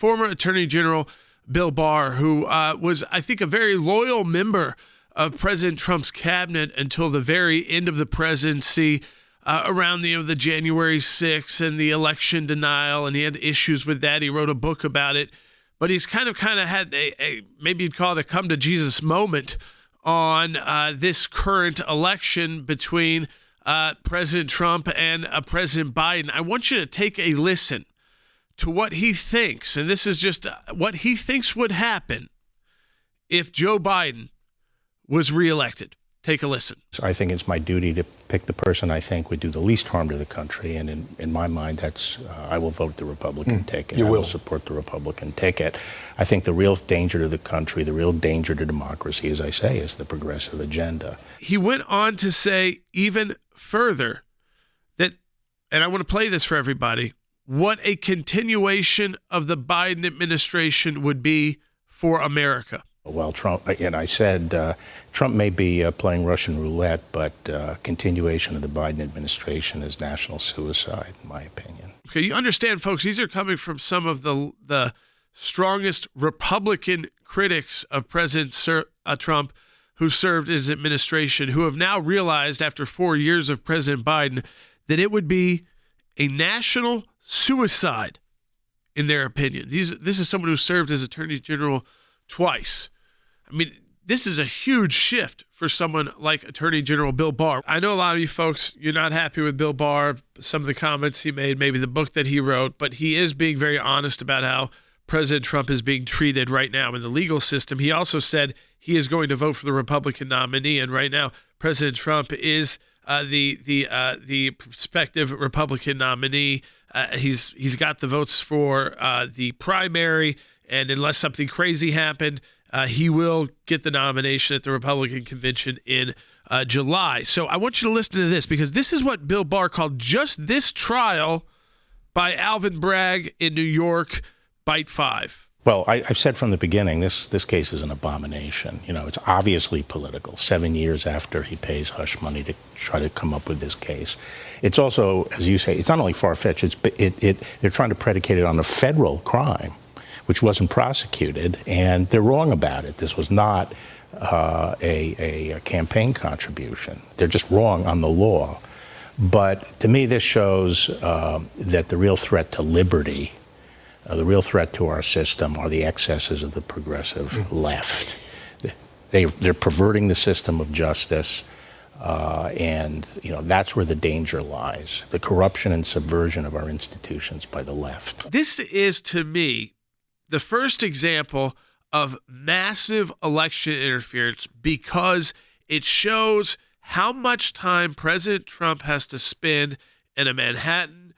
former Attorney General Bill Barr, who was, I think, a very loyal member of President Trump's cabinet until the very end of the presidency, around the January 6th and the election denial, and he had issues with that. He wrote a book about it, but he's kind of had a maybe you'd call it a come to Jesus moment on this current election between President Trump and President Biden. I want you to take a listen to what he thinks, and this is just what he thinks would happen if Joe Biden was reelected. Take a listen. I think it's my duty to pick the person I think would do the least harm to the country, and in my mind, that's I will vote the Republican ticket. You will. I will support the Republican ticket. I think the real danger to the country, the real danger to democracy, as I say, is the progressive agenda. He went on to say even further that, and I want to play this for everybody, what a continuation of the Biden administration would be for America. Well, Trump, and I said Trump may be playing Russian roulette, but continuation of the Biden administration is national suicide, in my opinion. Okay, you understand, folks, these are coming from some of the strongest Republican critics of President Trump who served his administration, who have now realized after 4 years of President Biden that it would be a national suicide, in their opinion. This is someone who served as Attorney General twice. I mean, this is a huge shift for someone like Attorney General Bill Barr. I know a lot of you folks, you're not happy with Bill Barr, some of the comments he made, maybe the book that he wrote, but he is being very honest about how President Trump is being treated right now in the legal system. He also said he is going to vote for the Republican nominee, and right now President Trump is the prospective Republican nominee. He's got the votes for the primary, and unless something crazy happened, he will get the nomination at the Republican convention in July. So I want you to listen to this, because this is what Bill Barr called just this trial by Alvin Bragg in New York, Bite 5. Well, I've said from the beginning, this case is an abomination. You know, it's obviously political. 7 years after he pays hush money to try to come up with this case. It's also, as you say, it's not only far-fetched, they're trying to predicate it on a federal crime, which wasn't prosecuted, and they're wrong about it. This was not a campaign contribution. They're just wrong on the law. But to me, this shows that the real threat to liberty, the real threat to our system, are the excesses of the progressive left. They're perverting the system of justice, and that's where the danger lies, the corruption and subversion of our institutions by the left. This is, to me, the first example of massive election interference, because it shows how much time President Trump has to spend in a Manhattan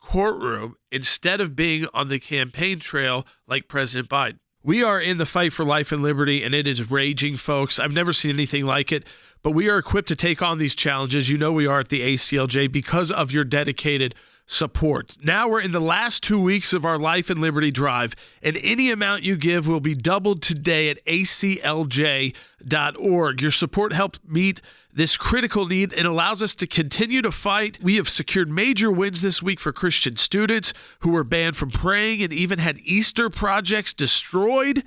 courtroom instead of being on the campaign trail like President Biden. We are in the fight for life and liberty, and it is raging, folks. I've never seen anything like it, but we are equipped to take on these challenges. You know we are at the ACLJ because of your dedicated support. Now we're in the last 2 weeks of our Life and Liberty Drive, and any amount you give will be doubled today at aclj.org. Your support helps meet this critical need and allows us to continue to fight. We have secured major wins this week for Christian students who were banned from praying and even had Easter projects destroyed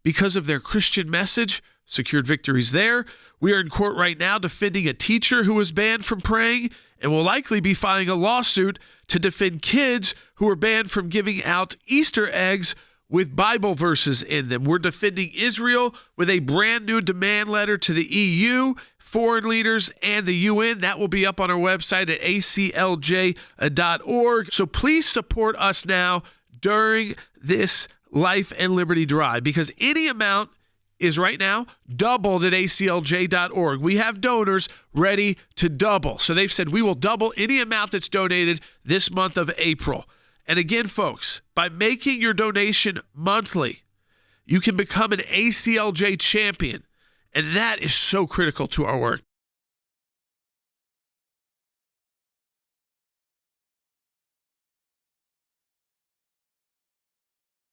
because of their Christian message. Secured victories there. We are in court right now defending a teacher who was banned from praying, and will likely be filing a lawsuit to defend kids who were banned from giving out Easter eggs with Bible verses in them. We're defending Israel with a brand new demand letter to the EU, foreign leaders, and the UN. That will be up on our website at aclj.org. So please support us now during this Life and Liberty Drive, because any amount is right now doubled at aclj.org. We have donors ready to double. So they've said we will double any amount that's donated this month of April. And again, folks, by making your donation monthly, you can become an ACLJ champion. And that is so critical to our work.